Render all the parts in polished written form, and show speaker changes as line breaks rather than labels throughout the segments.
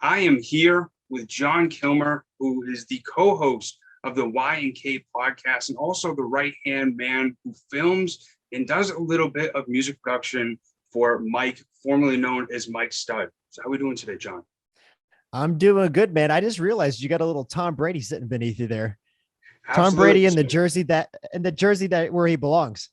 I am here with Jon Kilmer, who is the co-host of the YNK Podcast and also the right-hand man who films and does a little bit of music production for Mike, formerly known as Mike Stud. So how are we doing today, Jon?
I'm doing good, man. I just realized you got a little Tom Brady sitting beneath you there. Tom
Absolutely.
Brady in the jersey that where he belongs.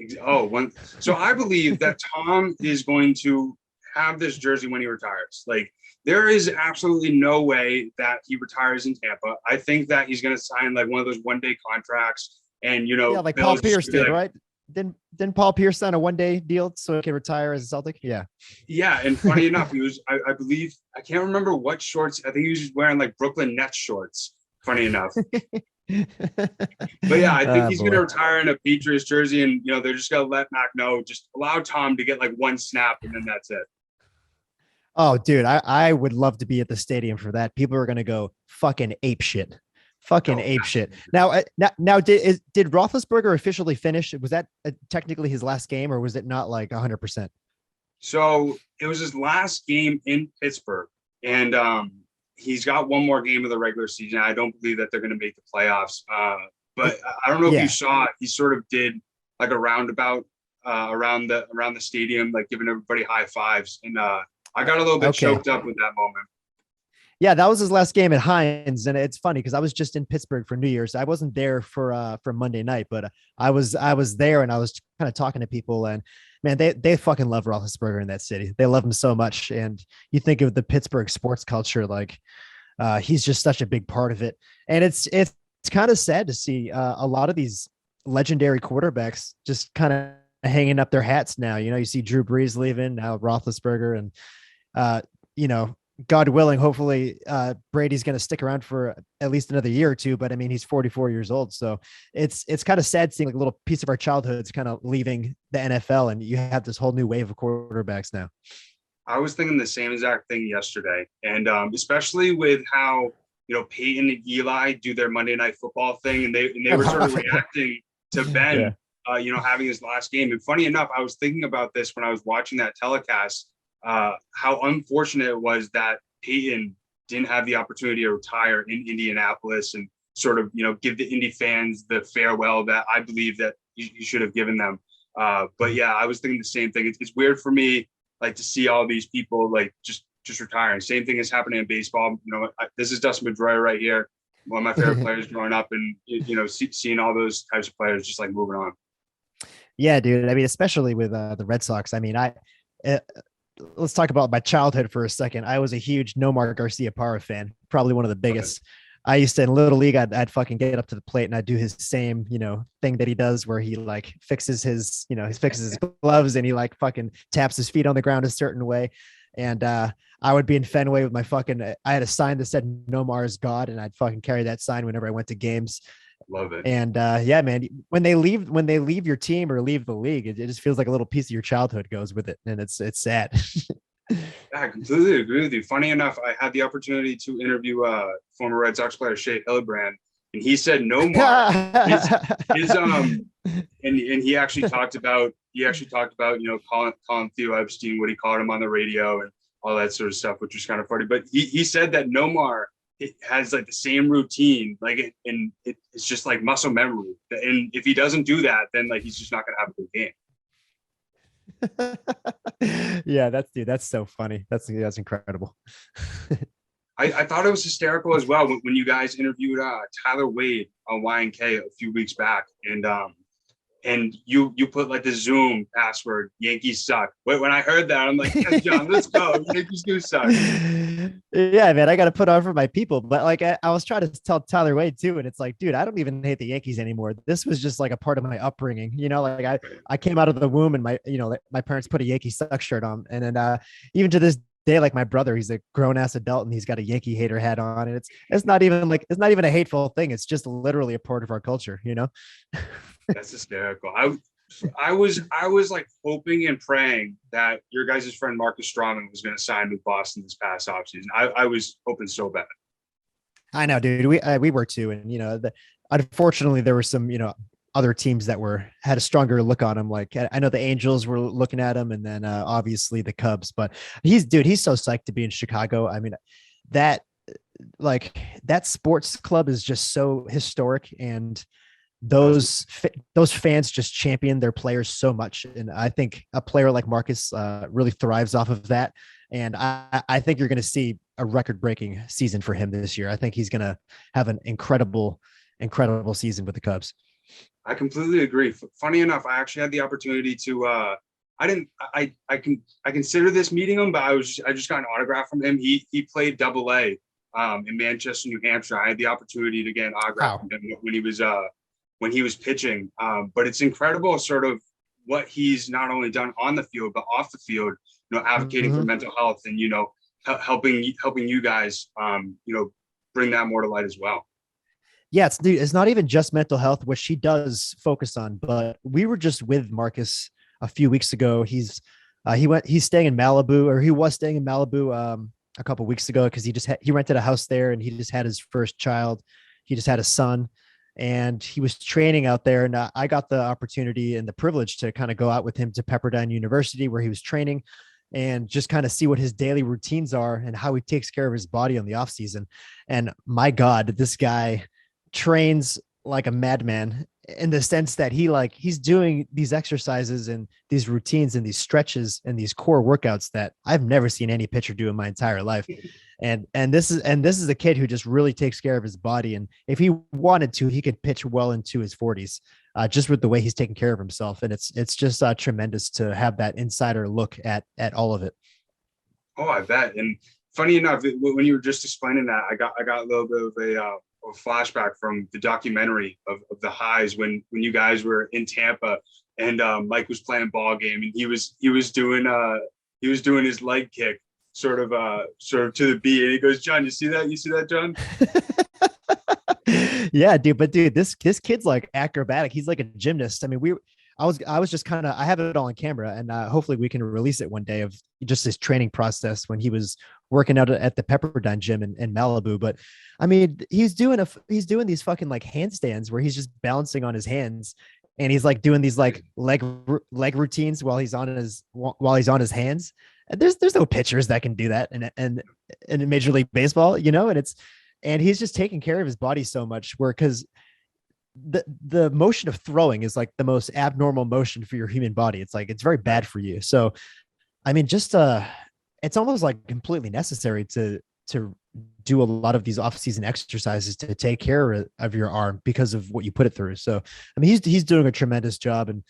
So I believe that Tom is going to have this jersey when he retires. Like, there is absolutely no way that he retires in Tampa. I think that he's going to sign like one of those one-day contracts, and
Yeah, like Paul Pierce did, right? Didn't Paul Pierce sign a one-day deal so he can retire as a Celtic? Yeah.
Yeah, and funny enough, he was I believe, I can't remember what shorts. I think he was just wearing like Brooklyn Nets shorts. Funny enough. But yeah, I think he's going to retire in a Patriots jersey, and they're just going to let Mac know, just allow Tom to get like one snap, and then that's it.
Oh, dude, I would love to be at the stadium for that. People are going to go fucking ape shit. Ape shit. Now, did Roethlisberger officially finish? Was that technically his last game, or was it not like 100%?
So it was his last game in Pittsburgh, and he's got one more game of the regular season. I don't believe that they're going to make the playoffs. But I don't know if you saw it. He sort of did like a roundabout around the stadium, like giving everybody high fives, and I got a little bit choked up with that moment.
Yeah, that was his last game at Heinz, and it's funny because I was just in Pittsburgh for New Year's. I wasn't there for Monday night, but I was there, and I was kind of talking to people, and man, they fucking love Roethlisberger in that city. They love him so much, and you think of the Pittsburgh sports culture, like he's just such a big part of it, and it's kind of sad to see a lot of these legendary quarterbacks just kind of hanging up their hats now. You see Drew Brees leaving, now Roethlisberger, and God willing, hopefully Brady's going to stick around for at least another year or two. But I mean, he's 44 years old. So it's kind of sad seeing like a little piece of our childhoods kind of leaving the NFL. And you have this whole new wave of quarterbacks now.
I was thinking the same exact thing yesterday. And especially with how, Peyton and Eli do their Monday Night Football thing. And they were sort of reacting to Ben, having his last game. And funny enough, I was thinking about this when I was watching that telecast. How unfortunate it was that Peyton didn't have the opportunity to retire in Indianapolis and sort of, give the Indy fans the farewell that I believe that you should have given them. But yeah, I was thinking the same thing. It's weird for me, like, to see all these people like just retiring. Same thing is happening in baseball. This is Dustin Pedroia right here, one of my favorite players growing up, and seeing all those types of players just like moving on.
Yeah, dude. I mean, especially with the Red Sox. I mean, let's talk about my childhood for a second. I was a huge Nomar Garciapara fan, probably one of the biggest. I used to, in Little League, I'd fucking get up to the plate and I'd do his same, thing that he does where he like fixes his gloves and he like fucking taps his feet on the ground a certain way. And I would be in Fenway with I had a sign that said Nomar is God, and I'd fucking carry that sign whenever I went to games.
Love it.
And yeah, man, when they leave your team or leave the league, it just feels like a little piece of your childhood goes with it. And it's sad.
I completely agree with you. Funny enough, I had the opportunity to interview former Red Sox player Shea Hildebrand, and he said no more. And he actually talked about calling Theo Epstein what he called him on the radio and all that sort of stuff, which was kind of funny. But he said that Nomar, it has like the same routine, like it's just like muscle memory. And if he doesn't do that, then like he's just not gonna have a good game.
Yeah, that's so funny. That's incredible.
I thought it was hysterical as well when you guys interviewed Tyler Wade on YNK a few weeks back, and you put like the Zoom password, Yankees suck. When I heard that, I'm like, yes, Jon, let's go. Yankees do suck.
Yeah, man, I got to put on for my people. But like, I was trying to tell Tyler Wade too, and it's like, dude, I don't even hate the Yankees anymore. This was just like a part of my upbringing. Like I came out of the womb and my parents put a Yankee suck shirt on, and then even to this day, like my brother, he's a grown ass adult and he's got a Yankee hater hat on, and it's not even a hateful thing. It's just literally a part of our culture.
That's hysterical. I was like hoping and praying that your guys' friend Marcus Stroman was going to sign with Boston this past offseason. I was hoping so bad.
I know, dude. We were too, and unfortunately there were some other teams that had a stronger look on him. Like I know the Angels were looking at him, and then obviously the Cubs. But he's so psyched to be in Chicago. I mean, that that sports club is just so historic, and those fans just champion their players so much. And I think a player like Marcus really thrives off of that. And I think you're going to see a record-breaking season for him this year. I think he's going to have an incredible season with the Cubs.
I completely agree. Funny enough, I actually had the opportunity to. I consider this meeting him, but I just got an autograph from him. He played Double-A in Manchester, New Hampshire. I had the opportunity to get an autograph from him when he was pitching. But it's incredible, sort of what he's not only done on the field but off the field. Advocating for mental health and helping you guys bring that more to light as well.
Yeah, it's not even just mental health, which he does focus on, but we were just with Marcus a few weeks ago. He's staying in Malibu, or he was staying in Malibu a couple of weeks ago, because he rented a house there, and he just had his first child. He just had a son, and he was training out there. And I got the opportunity and the privilege to kind of go out with him to Pepperdine University, where he was training, and just kind of see what his daily routines are and how he takes care of his body on the off season. And my God, this guy trains like a madman, in the sense that he's doing these exercises and these routines and these stretches and these core workouts that I've never seen any pitcher do in my entire life. And this is a kid who just really takes care of his body. And if he wanted to, he could pitch well into his 40s, just with the way he's taking care of himself. And it's just tremendous to have that insider look at all of it.
Oh, I bet. And funny enough, when you were just explaining that, I got a little bit of a flashback from the documentary of the highs when you guys were in Tampa, and Mike was playing ball game, and he was doing his leg kick sort of to the beat, and he goes, "John, you see that, John?"
Yeah, dude. But dude, this kid's like acrobatic. He's like a gymnast. I mean, I was just kind of, I have it all on camera, and hopefully we can release it one day of just his training process when he was working out at the Pepperdine gym in Malibu. But I mean, he's doing these fucking like handstands where he's just balancing on his hands, and he's like doing these like leg routines while he's on his hands. And there's no pitchers that can do that and in Major League Baseball, and he's just taking care of his body so much, because the motion of throwing is like the most abnormal motion for your human body. It's like, it's very bad for you. So, I mean, just, it's almost like completely necessary to do a lot of these off-season exercises to take care of your arm because of what you put it through. So, I mean, he's doing a tremendous job, and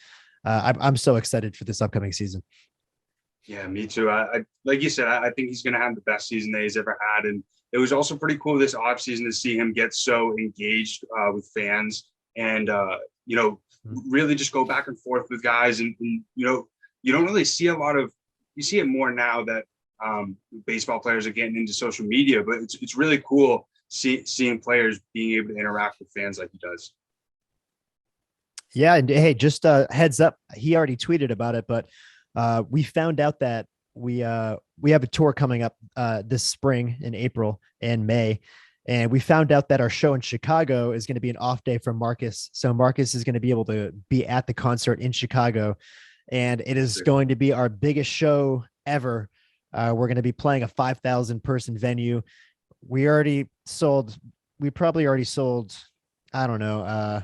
I'm so excited for this upcoming season.
Yeah, me too. I like you said, I think he's going to have the best season that he's ever had. And it was also pretty cool this offseason to see him get so engaged with fans, and really just go back and forth with guys. And you don't really see you see it more now that baseball players are getting into social media, but it's really cool seeing players being able to interact with fans like he does.
Yeah. And hey, just heads up, he already tweeted about it, but we found out that we have a tour coming up this spring in April and May. And we found out that our show in Chicago is going to be an off day for Marcus. So Marcus is going to be able to be at the concert in Chicago, and it is going to be our biggest show ever. We're going to be playing a 5,000 person venue. We probably already sold, I don't know,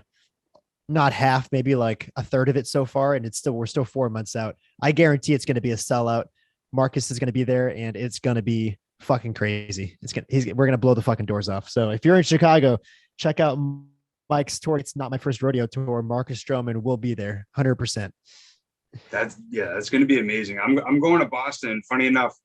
not half, maybe like a third of it so far. And we're still 4 months out. I guarantee it's going to be a sellout. Marcus is going to be there, and it's going to be fucking crazy. We're going to blow the fucking doors off. So if you're in Chicago, check out Mike's tour. It's Not My First Rodeo tour. Marcus Stroman will be there 100%.
That's going to be amazing. I'm going to Boston. Funny enough,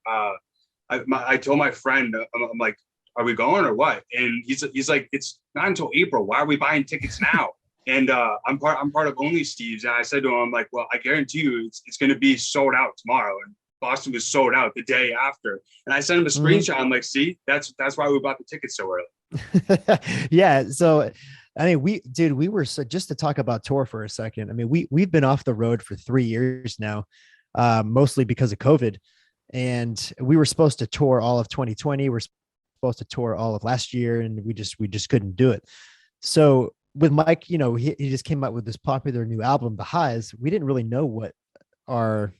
I told my friend, I'm like, are we going or what? And he's like, it's not until April. Why are we buying tickets now? And I'm part of Only Steve's. And I said to him, I'm like, well, I guarantee you it's going to be sold out tomorrow. And Boston was sold out the day after. And I sent him a screenshot. I'm like, see, that's why we bought the tickets so early.
Yeah. So, I mean, we were, so just to talk about tour for a second. I mean, we've been off the road for 3 years now, mostly because of COVID. And we were supposed to tour all of 2020. We're supposed to tour all of last year, and we just couldn't do it. So with Mike, he just came out with this popular new album, The Highs. We didn't really know what our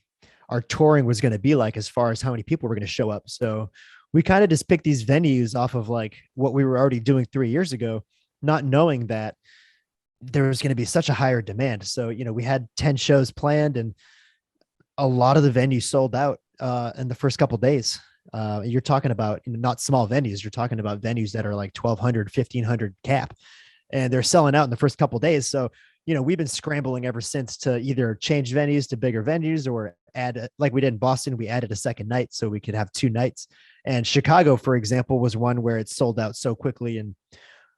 touring was going to be like as far as how many people were going to show up. So we kind of just picked these venues off of like what we were already doing 3 years ago, not knowing that there was going to be such a higher demand. So, we had 10 shows planned and a lot of the venues sold out in the first couple of days. You're talking about not small venues. You're talking about venues that are like 1,200, 1,500 cap, and they're selling out in the first couple of days. So, we've been scrambling ever since to either change venues to bigger venues or add, like we did in Boston, we added a second night so we could have 2 nights. And Chicago, for example, was one where it sold out so quickly, and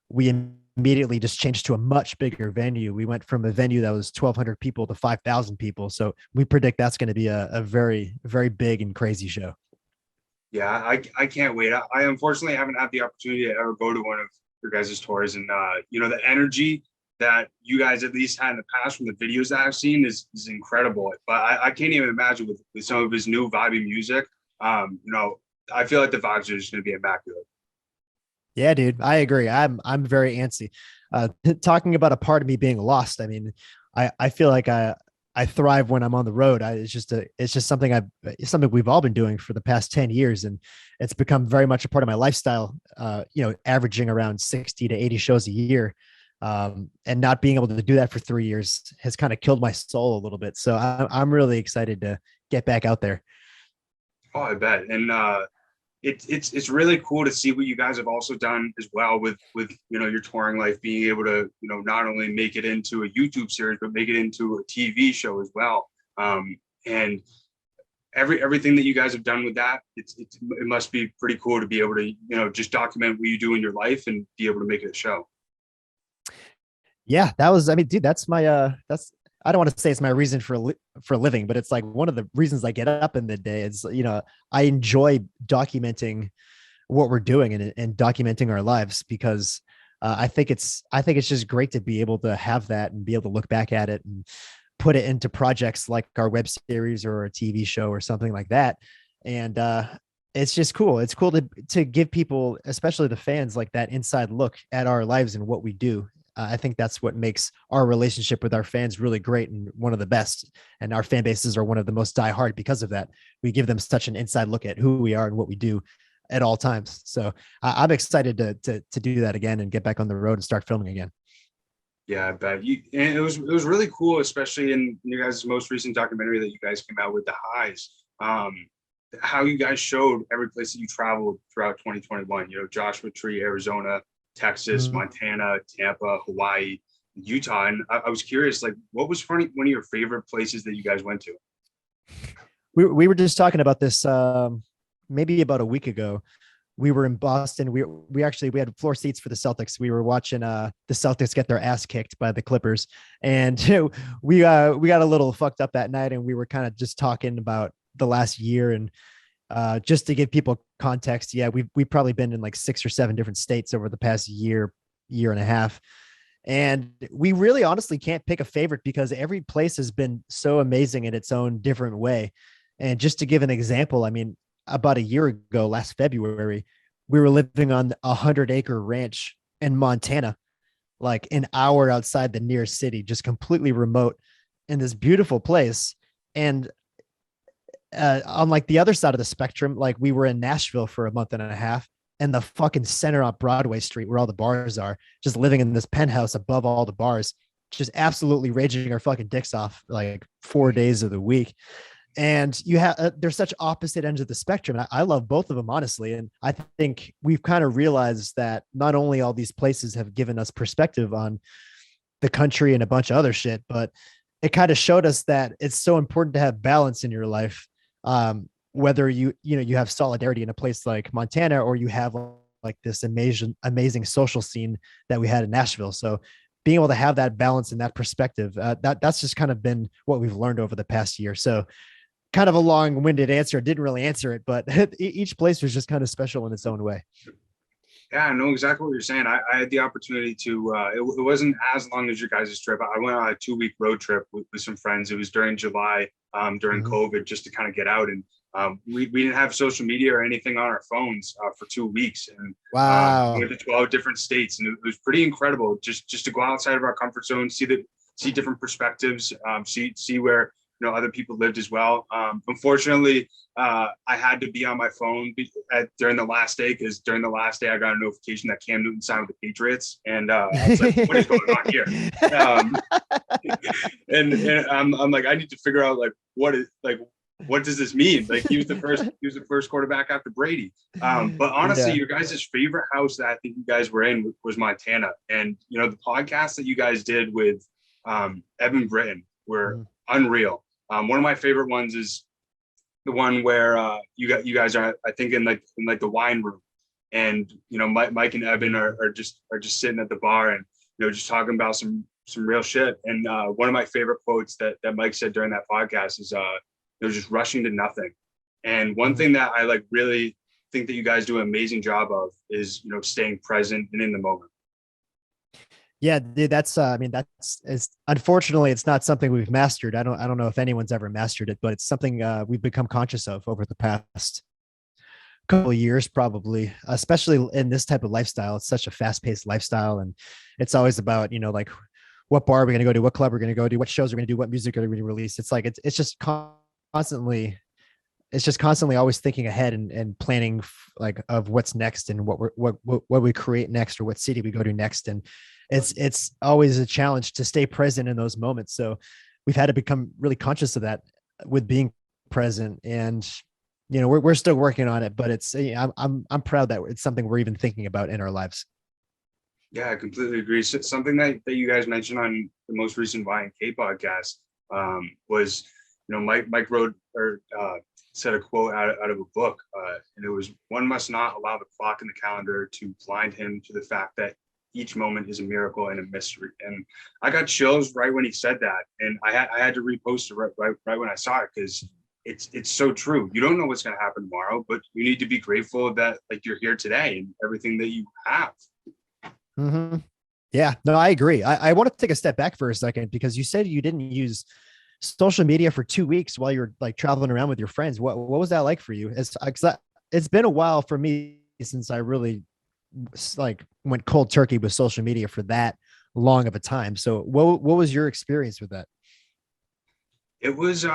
we immediately just changed to a much bigger venue. We went from a venue that was 1,200 people to 5,000 people. So we predict that's going to be a very, very big and crazy show.
Yeah, I can't wait. I unfortunately haven't had the opportunity to ever go to one of your guys' tours, and the energy that you guys at least had in the past from the videos that I've seen is incredible. But I can't even imagine with some of his new vibey music. I feel like the vibes are just going to be immaculate.
Yeah, dude, I agree. I'm very antsy. Talking about a part of me being lost. I mean, I feel like I thrive when I'm on the road. It's just something we've all been doing for the past 10 years. And it's become very much a part of my lifestyle, averaging around 60 to 80 shows a year. And not being able to do that for 3 years has kind of killed my soul a little bit. So I'm really excited to get back out there.
Oh, I bet. And it's really cool to see what you guys have also done as well with your touring life, being able to not only make it into a YouTube series but make it into a TV show as well. And everything that you guys have done with that, it must be pretty cool to be able to just document what you do in your life and be able to make it a show.
Yeah, dude, that's my I don't want to say it's my reason for living, but it's like one of the reasons I get up in the day. It's, I enjoy documenting what we're doing and documenting our lives because I think it's just great to be able to have that and be able to look back at it and put it into projects like our web series or a TV show or something like that. And it's just cool. It's cool to give people, especially the fans, like that inside look at our lives and what we do. I think that's what makes our relationship with our fans really great and one of the best. And our fan bases are one of the most diehard because of that. We give them such an inside look at who we are and what we do at all times. So I'm excited to do that again and get back on the road and start filming again.
Yeah, I bet. And it was really cool, especially in you guys' most recent documentary that you guys came out with, The Highs. How you guys showed every place that you traveled throughout 2021. Joshua Tree, Arizona, Texas, Montana, Tampa, Hawaii, Utah. And I was curious, like, what was one of your favorite places that you guys went to?
We were just talking about this maybe about a week ago. We were in Boston. We had floor seats for the Celtics. We were watching the Celtics get their ass kicked by the Clippers. And we got a little fucked up that night, and we were kind of just talking about the last year. And just to give people context, yeah, we've probably been in like 6 or 7 different states over the past year and a half. And we really honestly can't pick a favorite because every place has been so amazing in its own different way. And just to give an example, I mean, about a year ago, last February, we were living on a 100-acre ranch in Montana, like an hour outside the nearest city, just completely remote in this beautiful place. And on like the other side of the spectrum, like we were in Nashville for a month and a half, and the fucking center on Broadway Street where all the bars are, just living in this penthouse above all the bars, just absolutely raging our fucking dicks off like 4 days of the week. And you have, they're such opposite ends of the spectrum. And I love both of them, honestly. And I think we've kind of realized that not only all these places have given us perspective on the country and a bunch of other shit, but it kind of showed us that it's so important to have balance in your life. Whether you have solidarity in a place like Montana, or you have like this amazing social scene that we had in Nashville. So being able to have that balance and that perspective, that's just kind of been what we've learned over the past year. So kind of a long-winded answer. Didn't really answer it, but each place was just kind of special in its own way.
Yeah, I know exactly what you're saying. I had the opportunity to, it wasn't as long as your guys' trip. I went on a 2-week road trip with some friends. It was during July, during COVID, just to kind of get out. And We didn't have social media or anything on our phones for 2 weeks, and
Wow.
we went to 12 different states, and it was pretty incredible just to go outside of our comfort zone, see different perspectives, see where other people lived as well. Unfortunately, I had to be on my phone during the last day, because during the last day I got a notification that Cam Newton signed with the Patriots, and I was like, what is going on here? And I'm like, I need to figure out what does this mean? Like, he was the first quarterback after Brady. But honestly, your guys' favorite house that I think you guys were in was Montana, and the podcast that you guys did with Evan Britton were unreal. One of my favorite ones is the one where you guys are, I think, in the wine room, and Mike and Evan are just sitting at the bar, and just talking about some real shit. And one of my favorite quotes that Mike said during that podcast is just rushing to nothing. And one thing that I really think that you guys do an amazing job of is staying present and in the moment.
Yeah, dude, that's unfortunately, it's not something we've mastered. I don't know if anyone's ever mastered it, but it's something we've become conscious of over the past couple of years, probably, especially in this type of lifestyle. It's such a fast-paced lifestyle, and it's always about what bar are we going to go to, what club we're going to go to, what shows we're going to do, what music are we going to release. It's like it's just constantly always thinking ahead and planning of what's next, and what we create next, or what city we go to next. And it's always a challenge to stay present in those moments. So we've had to become really conscious of that with being present. And we're still working on it, but I'm proud that it's something we're even thinking about in our lives.
Yeah, I completely agree. So something that you guys mentioned on the most recent YNK podcast was, Mike wrote or said a quote out of a book, and it was, "One must not allow the clock in the calendar to blind him to the fact that each moment is a miracle and a mystery." And I got chills right when he said that, and I had to repost it right when I saw it, because it's so true. You don't know what's going to happen tomorrow, but you need to be grateful that you're here today and everything that you have.
Mm-hmm. Yeah, no, I agree. I want to take a step back for a second, because you said you didn't use social media for 2 weeks while you're traveling around with your friends. What was that like for you? It's been a while for me since I really went cold turkey with social media for that long of a time. So what was your experience with that?
It was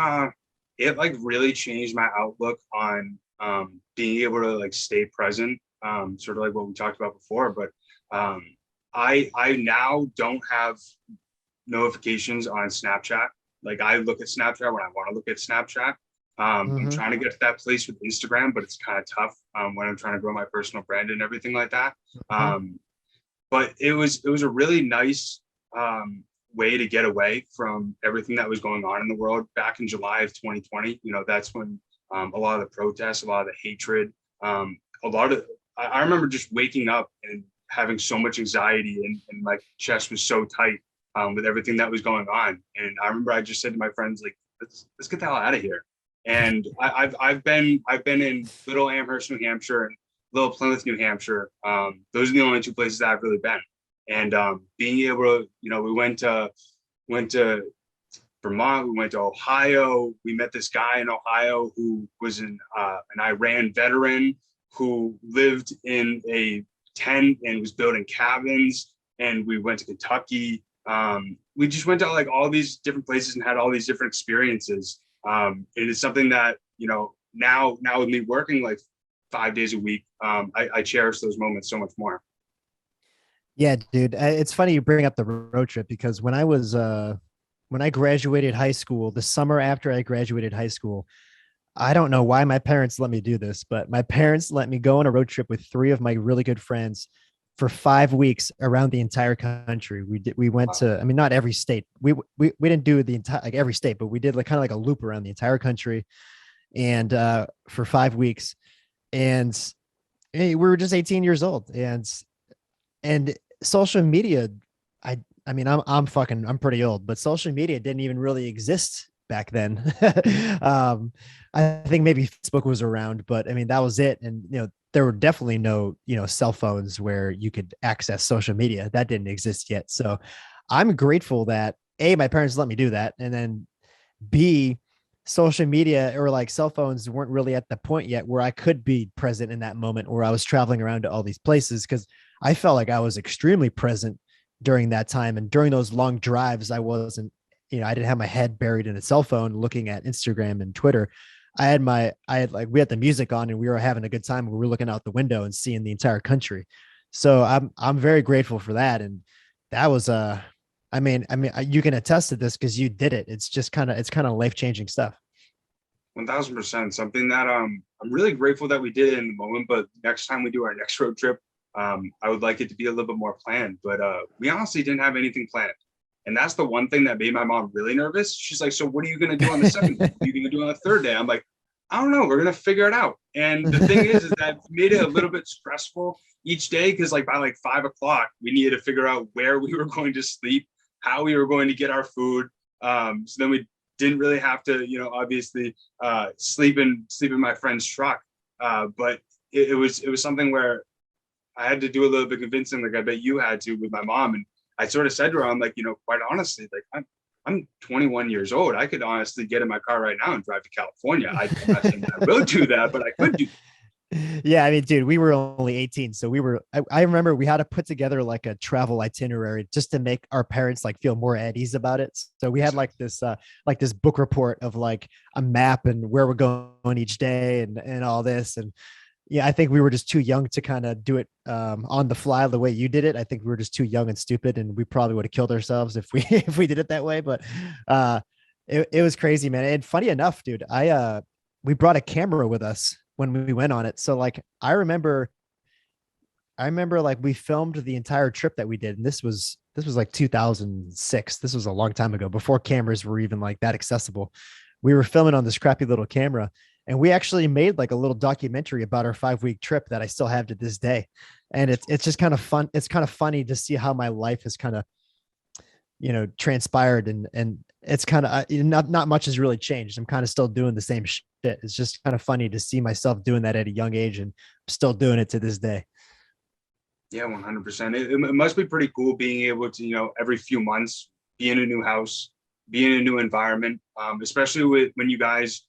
it really changed my outlook on being able to stay present, sort of like what we talked about before. But I now don't have notifications on Snapchat. I look at Snapchat when I want to look at Snapchat. I'm trying to get to that place with Instagram, but it's kind of tough when I'm trying to grow my personal brand and everything like that. But it was a really nice way to get away from everything that was going on in the world back in July of 2020. That's when a lot of the protests, a lot of the hatred, I remember just waking up and having so much anxiety, and my chest was so tight with everything that was going on. And I remember I just said to my friends, let's get the hell out of here. And I've been in Little Amherst, New Hampshire, and Little Plymouth, New Hampshire. Those are the only two places that I've really been. And being able to, we went to Vermont, we went to Ohio. We met this guy in Ohio who was an Iran veteran who lived in a tent and was building cabins. And we went to Kentucky. We just went to all these different places and had all these different experiences. It is something that, now with me working 5 days a week, I cherish those moments so much more.
Yeah, dude. It's funny you bring up the road trip, because when I graduated high school, the summer after I graduated high school, I don't know why my parents let me do this, but my parents let me go on a road trip with 3 of my really good friends for 5 weeks around the entire country. We went to, not every state. We didn't do the entire, every state, but we did kind of a loop around the entire country, and for 5 weeks. And we were just 18 years old, and social media, I'm pretty old, but social media didn't even really exist back then. I think maybe Facebook was around, but that was it. And there were definitely no cell phones where you could access social media. That didn't exist yet. So I'm grateful that A, my parents let me do that, and then B, social media or like cell phones weren't really at the point yet where I could be present in that moment where I was traveling around to all these places. Cause I felt like I was extremely present during that time. And during those long drives, I wasn't, I didn't have my head buried in a cell phone looking at Instagram and Twitter. We had the music on and we were having a good time. We were looking out the window and seeing the entire country. So I'm very grateful for that. And that was, you can attest to this because you did it. It's kind of life-changing stuff.
1000%. Something that I'm really grateful that we did it in the moment, but next time we do our next road trip, I would like it to be a little bit more planned, but we honestly didn't have anything planned. And that's the one thing that made my mom really nervous. She's like, so what are you going to do on the second day? What are you going to do on the third day? I'm like, I don't know. We're going to figure it out. And the thing is that made it a little bit stressful each day. Cause like by like 5 o'clock, we needed to figure out where we were going to sleep, how we were going to get our food. So then we didn't really have to, obviously sleep in my friend's truck. But it was something where I had to do a little bit convincing, like I bet you had to with my mom. And I sort of said to her, I'm like, quite honestly, like I'm 21 years old. I could honestly get in my car right now and drive to California. I'm not saying that I will do that, but I could do that.
Yeah, I mean, dude, we were only 18. So I remember we had to put together like a travel itinerary just to make our parents like feel more at ease about it. So we had like this book report of like a map and where we're going each day and all this. And yeah, I think we were just too young to kind of do it on the fly the way you did it. I think we were just too young and stupid, and we probably would have killed ourselves if we did it that way. But it was crazy, man. And funny enough, dude, we brought a camera with us when we went on it. So like I remember like we filmed the entire trip that we did, and this was like 2006. This was a long time ago, before cameras were even like that accessible. We were filming on this crappy little camera. And we actually made like a little documentary about our 5-week trip that I still have to this day. And it's just kind of fun. It's kind of funny to see how my life has kind of, transpired, and it's kind of not much has really changed. I'm kind of still doing the same shit. It's just kind of funny to see myself doing that at a young age and still doing it to this day.
Yeah, 100%. It must be pretty cool being able to, every few months be in a new house, be in a new environment, especially when you guys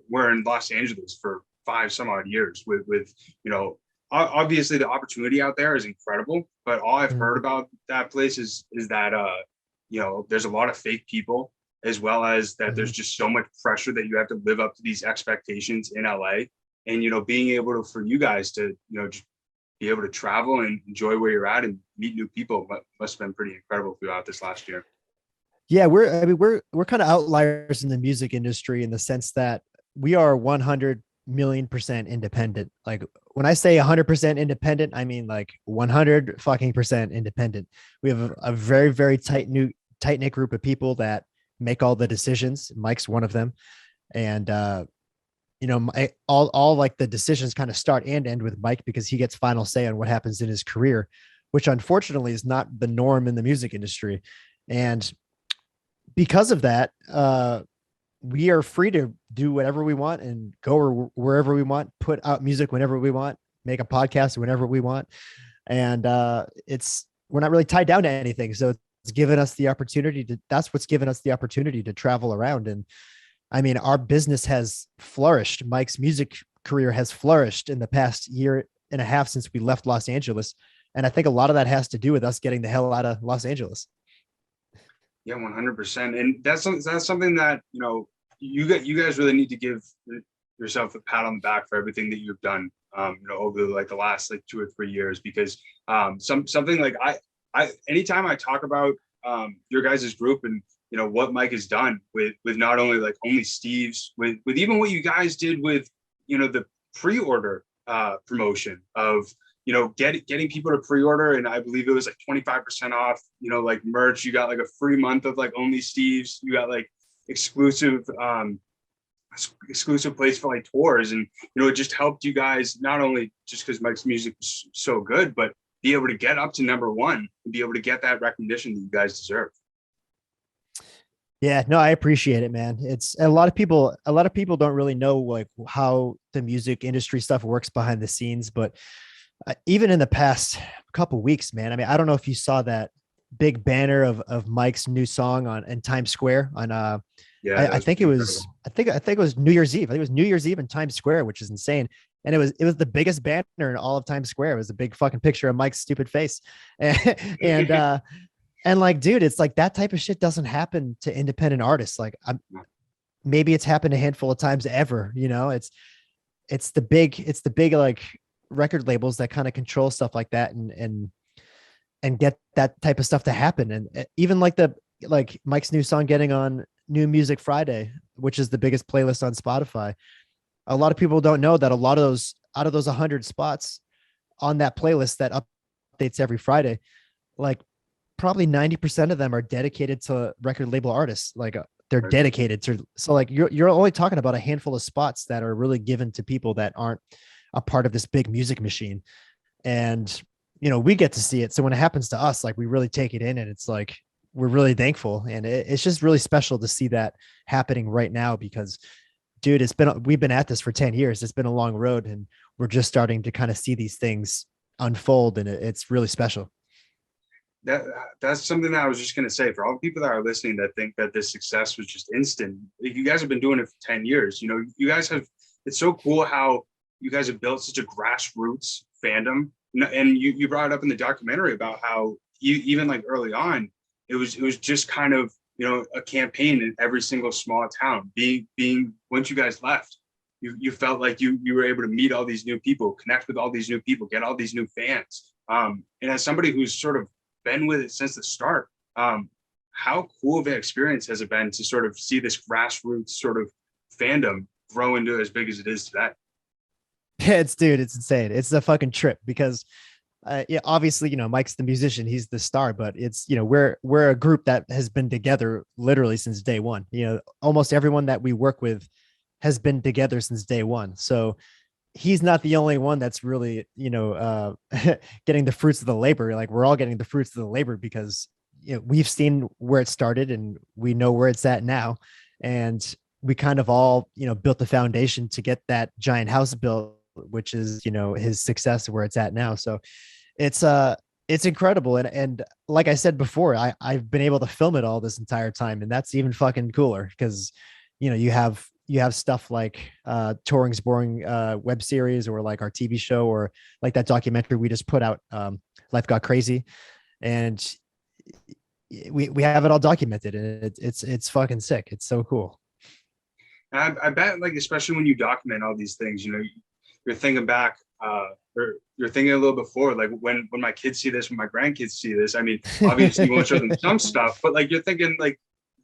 we're in Los Angeles for 5 some odd years with obviously the opportunity out there is incredible, but all I've heard about that place is that there's a lot of fake people, as well as that there's just so much pressure that you have to live up to these expectations in LA. And being able to, for you guys to just be able to travel and enjoy where you're at and meet new people must have been pretty incredible throughout this last year.
Yeah, we're kind of outliers in the music industry in the sense that we are 100 million% independent. Like when I say 100% independent, I mean like 100 fucking percent independent. We have a very, very tight knit group of people that make all the decisions. Mike's one of them. And, all like the decisions kind of start and end with Mike because he gets final say on what happens in his career, which unfortunately is not the norm in the music industry. And because of that, we are free to do whatever we want and go wherever we want, put out music whenever we want, make a podcast whenever we want. And we're not really tied down to anything. So it's given us the opportunity that's what's given us the opportunity to travel around. And I mean, our business has flourished. Mike's music career has flourished in the past year and a half since we left Los Angeles. And I think a lot of that has to do with us getting the hell out of Los Angeles.
Yeah, 100%. And that's something that, you guys really need to give yourself a pat on the back for everything that you've done, over like the last like 2 or 3 years, because something like I anytime I talk about your guys' group and, what Mike has done with not only like Only Steve's, with even what you guys did with, the pre-order promotion of, getting people to pre-order. And I believe it was like 25% off, like merch. You got like a free month of like Only Steve's. You got like exclusive place for like tours. And, it just helped you guys, not only just because Mike's music was so good, but be able to get up to number 1 and be able to get that recognition that you guys deserve.
Yeah, no, I appreciate it, man. It's a lot of people don't really know like how the music industry stuff works behind the scenes, but even in the past couple weeks, man, I mean, I don't know if you saw that big banner of Mike's new song in Times Square on
Yeah, that
I
was
think
pretty
it
incredible.
was, I think it was New Year's Eve. I think it was New Year's Eve in Times Square, which is insane. And it was the biggest banner in all of Times Square. It was a big fucking picture of Mike's stupid face. And, and like, dude, it's like that type of shit doesn't happen to independent artists. Like maybe it's happened a handful of times ever, it's the big like record labels that kind of control stuff like that and get that type of stuff to happen. And even like Mike's new song getting on New Music Friday, which is the biggest playlist on Spotify. A lot of people don't know that a lot of those out of those 100 spots on that playlist that updates every Friday, like probably 90% of them are dedicated to record label artists. Like they're dedicated to, so like you're only talking about a handful of spots that are really given to people that aren't a part of this big music machine. And, we get to see it. So when it happens to us, like we really take it in and it's like, we're really thankful. And it's just really special to see that happening right now because dude, we've been at this for 10 years. It's been a long road and we're just starting to kind of see these things unfold. And it's really special.
That's something that I was just going to say for all the people that are listening that think that this success was just instant. You guys have been doing it for 10 years. You guys have, it's so cool how you guys have built such a grassroots fandom. And you brought it up in the documentary about how even like early on, it was just kind of, a campaign in every single small town. Being once you guys left, you felt like you were able to meet all these new people, connect with all these new people, get all these new fans. And as somebody who's sort of been with it since the start, how cool of an experience has it been to sort of see this grassroots sort of fandom grow into as big as it is today?
Yeah, it's insane. It's a fucking trip because yeah, obviously, Mike's the musician, he's the star, but it's, we're a group that has been together literally since day one. Almost everyone that we work with has been together since day one. So he's not the only one that's really, getting the fruits of the labor. Like we're all getting the fruits of the labor because, we've seen where it started and we know where it's at now. And we kind of all, built the foundation to get that giant house built, which is, his success where it's at now. So it's incredible. And like I said before, I've been able to film it all this entire time. And that's even fucking cooler because, you have stuff like Touring's Boring web series or like our TV show or like that documentary we just put out, Life Got Crazy. And we have it all documented and it's fucking sick. It's so cool.
I bet like, especially when you document all these things, you're thinking back, or you're thinking a little before, like when my kids see this, when my grandkids see this, I mean, obviously you won't show them some stuff, but like you're thinking like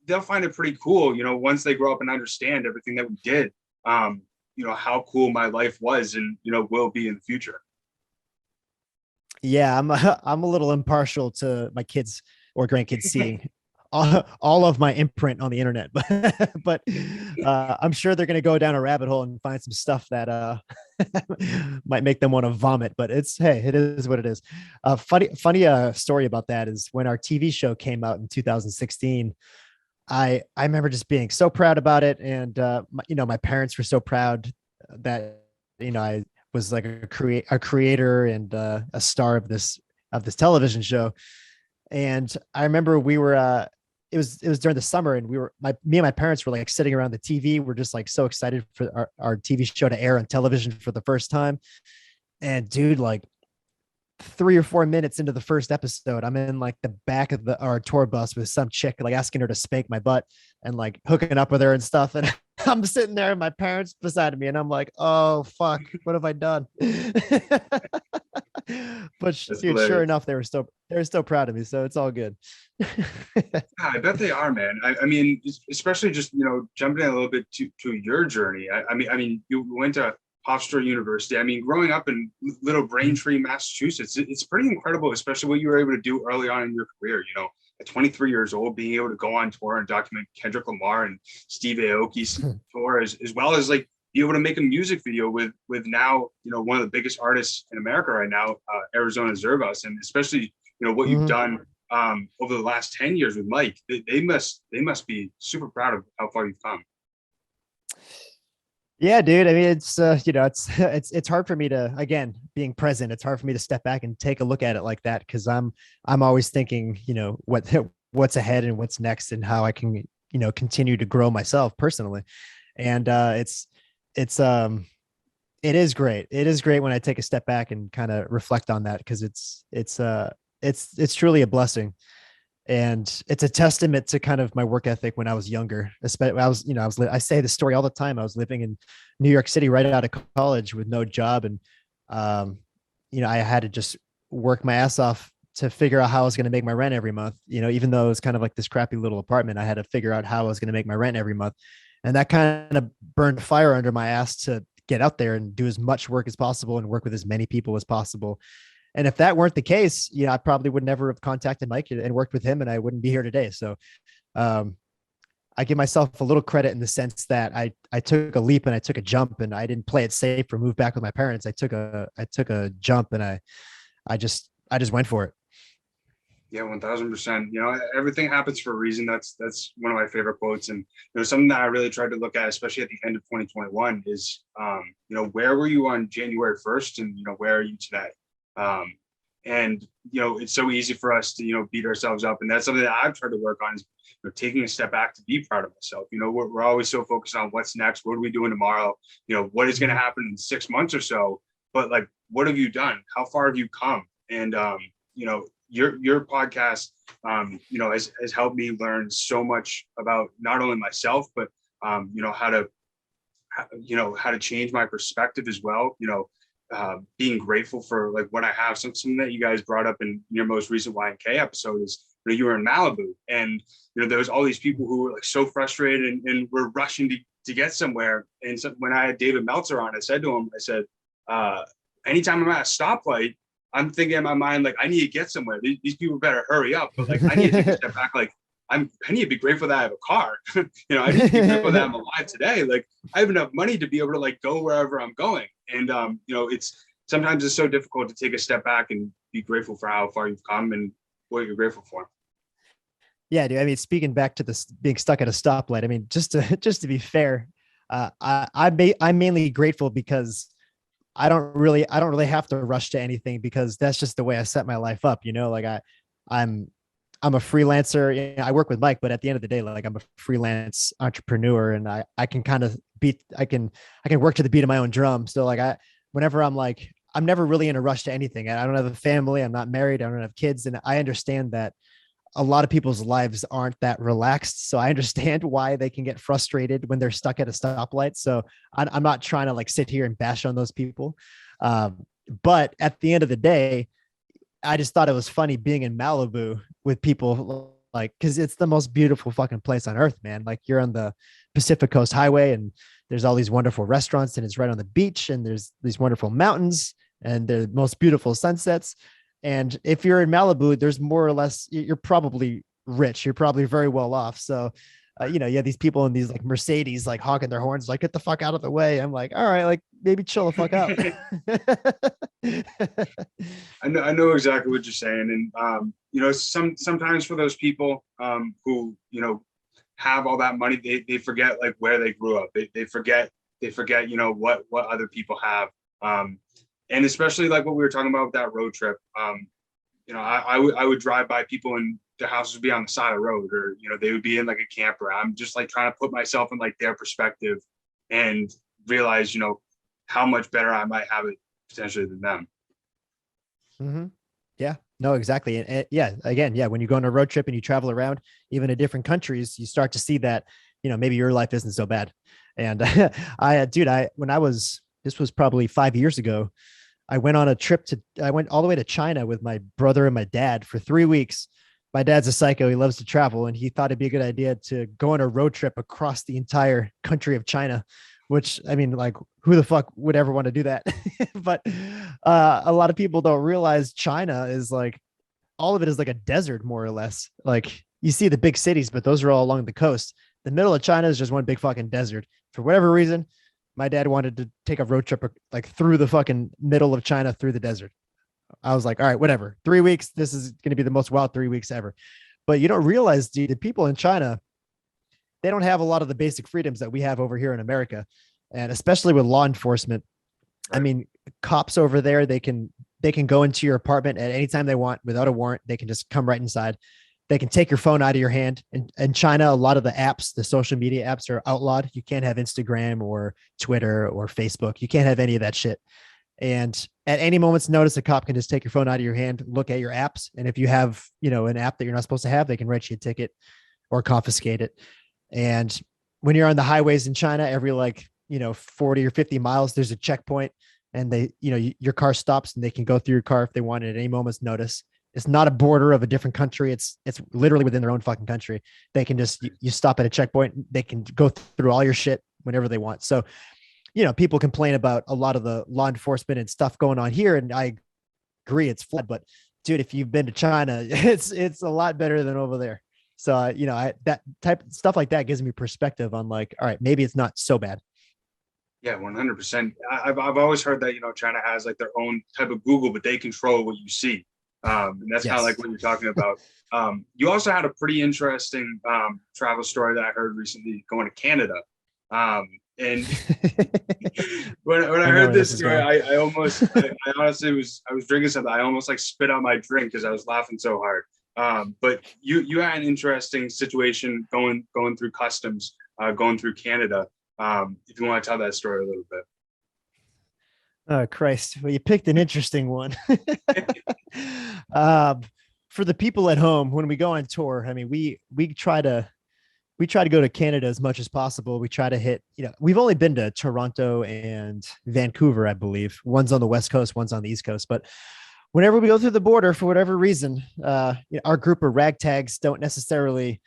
they'll find it pretty cool, once they grow up and understand everything that we did, how cool my life was and, will be in the future.
Yeah, I'm a little impartial to my kids or grandkids seeing all of my imprint on the internet, but I'm sure they're going to go down a rabbit hole and find some stuff that might make them want to vomit, but hey, it is what it is. Funny story about that is when our TV show came out in 2016, I remember just being so proud about it. And, my parents were so proud that, I was like a creator and a star of this television show. And I remember we were, it was during the summer and me and my parents were like sitting around the TV. We're just like so excited for our TV show to air on television for the first time. And dude, like 3 or 4 minutes into the first episode, I'm in like the back of our tour bus with some chick, like asking her to spank my butt and like hooking up with her and stuff. And I'm sitting there and my parents beside me and I'm like, oh fuck, what have I done? But dude, sure enough, they were still proud of me. So it's all good.
I bet they are, man. I mean, especially just, jumping in a little bit to your journey. I mean, you went to Hofstra University. I mean, growing up in little Braintree, Massachusetts, it's pretty incredible, especially what you were able to do early on in your career. At 23 years old, being able to go on tour and document Kendrick Lamar and Steve Aoki's tour, as well as like be able to make a music video with now, one of the biggest artists in America right now, Arizona Zervas, and especially, what you've done over the last 10 years with Mike. They must be super proud of how far you've come.
Yeah, dude. I mean, it's it's hard for me to, again, being present, it's hard for me to step back and take a look at it like that. Cause I'm always thinking, what's ahead and what's next and how I can continue to grow myself personally. And it is great. It is great when I take a step back and kind of reflect on that, because it's truly a blessing. And it's a testament to kind of my work ethic when I was younger. Especially, I say this story all the time. I was living in New York City right out of college with no job. And, I had to just work my ass off to figure out how I was going to make my rent every month. Even though it was kind of like this crappy little apartment, I had to figure out how I was going to make my rent every month. And that kind of burned fire under my ass to get out there and do as much work as possible and work with as many people as possible. And if that weren't the case, I probably would never have contacted Mike and worked with him, and I wouldn't be here today. So I give myself a little credit in the sense that I took a leap and I took a jump, and I didn't play it safe or move back with my parents. I took a jump, and I just went for it.
Yeah, 1000%. Everything happens for a reason. That's one of my favorite quotes. And, something that I really tried to look at, especially at the end of 2021 is, where were you on January 1st and, where are you today? And, it's so easy for us to, beat ourselves up. And that's something that I've tried to work on is, taking a step back to be proud of myself. We're always so focused on what's next. What are we doing tomorrow? What is going to happen in 6 months or so? But like, what have you done? How far have you come? And, your podcast, has helped me learn so much about not only myself, but, how to change my perspective as well. Being grateful for like what I have. Something that you guys brought up in your most recent YNK episode is, you were in Malibu, and, there was all these people who were like so frustrated and were rushing to get somewhere. And so when I had David Meltzer on, I said to him, anytime I'm at a stoplight, I'm thinking in my mind, like, I need to get somewhere. These people better hurry up. But like, I need to take a step back. Like, I need to be grateful that I have a car. I need to be grateful that I'm alive today. Like, I have enough money to be able to like go wherever I'm going. And, sometimes it's so difficult to take a step back and be grateful for how far you've come and what you're grateful for.
Yeah, dude. I mean, speaking back to this being stuck at a stoplight, I mean, just to be fair, I'm mainly grateful because I don't really have to rush to anything, because that's just the way I set my life up. Like I'm a freelancer. I work with Mike, but at the end of the day, like I'm a freelance entrepreneur, and I can kind of I can work to the beat of my own drum. So like whenever I'm never really in a rush to anything. I don't have a family. I'm not married. I don't have kids. And I understand that a lot of people's lives aren't that relaxed. So I understand why they can get frustrated when they're stuck at a stoplight. So I'm not trying to like sit here and bash on those people. But at the end of the day, I just thought it was funny being in Malibu with people, like, cause it's the most beautiful fucking place on earth, man. Like, you're on the Pacific Coast Highway and there's all these wonderful restaurants, and it's right on the beach, and there's these wonderful mountains and the most beautiful sunsets. And if you're in Malibu, there's more or less, you're probably rich. You're probably very well off. So, you have these people in these like Mercedes, like honking their horns, like, get the fuck out of the way. I'm like, all right, like maybe chill the fuck out.
I know exactly what you're saying. And, sometimes for those people who, have all that money, they forget like where they grew up. They forget, what other people have. And especially like what we were talking about with that road trip, I would drive by people and their houses would be on the side of the road, or, they would be in like a camper. I'm just like trying to put myself in like their perspective and realize, how much better I might have it potentially than them.
Mm-hmm. Yeah, no, exactly. And yeah, again, yeah, when you go on a road trip and you travel around, even in different countries, you start to see that, maybe your life isn't so bad. And this was probably 5 years ago. I went on a trip I went all the way to China with my brother and my dad for 3 weeks. My dad's a psycho. He loves to travel, and he thought it'd be a good idea to go on a road trip across the entire country of China, which, I mean, like, who the fuck would ever want to do that? But a lot of people don't realize China is like, all of it is like a desert, more or less. Like, you see the big cities, but those are all along the coast. The middle of China is just one big fucking desert. For whatever reason, my dad wanted to take a road trip like through the fucking middle of China, through the desert. I was like, all right, whatever. 3 weeks. This is going to be the most wild 3 weeks ever. But you don't realize, dude, the people in China, they don't have a lot of the basic freedoms that we have over here in America. And especially with law enforcement. I mean, cops over there, they can go into your apartment at any time they want without a warrant. They can just come right inside. They can take your phone out of your hand. In China, a lot of the apps, the social media apps are outlawed. You can't have Instagram or Twitter or Facebook. You can't have any of that shit. And at any moment's notice, a cop can just take your phone out of your hand, look at your apps. And if you have, an app that you're not supposed to have, they can write you a ticket or confiscate it. And when you're on the highways in China, every 40 or 50 miles, there's a checkpoint, and they, your car stops and they can go through your car if they want at any moment's notice. It's not a border of a different country. It's literally within their own fucking country. They can just, you stop at a checkpoint, they can go through all your shit whenever they want. So, people complain about a lot of the law enforcement and stuff going on here. And I agree, it's flawed, but dude, if you've been to China, it's a lot better than over there. So, that type of stuff like that gives me perspective on all right, maybe it's not so bad.
Yeah, 100%. I've always heard that, China has their own type of Google, but they control what you see. And that's kind of like what you're talking about. You also had a pretty interesting travel story that I heard recently going to Canada. And when I heard this story, I honestly I was drinking something. I almost spit out my drink because I was laughing so hard. But you had an interesting situation going through customs, going through Canada. If you want to tell that story a little bit.
Oh, Christ. Well, you picked an interesting one. For the people at home, when we go on tour, I mean, we try to go to Canada as much as possible. We try to hit, we've only been to Toronto and Vancouver, I believe. One's on the West Coast, one's on the East Coast. But whenever we go through the border, for whatever reason, our group of ragtags don't necessarily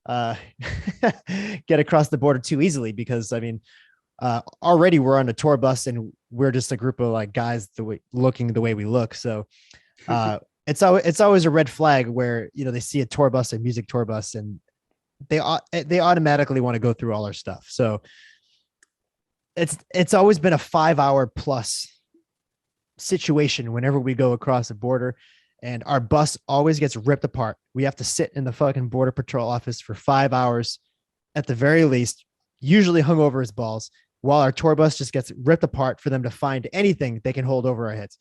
get across the border too easily, because already we're on a tour bus and we're just a group of guys looking the way we look. So it's always a red flag where they see a tour bus, a music tour bus, and they automatically want to go through all our stuff. So it's always been a 5-hour plus situation whenever we go across the border. And our bus always gets ripped apart. We have to sit in the fucking Border Patrol office for 5 hours at the very least, usually hung over his balls, while our tour bus just gets ripped apart for them to find anything they can hold over our heads.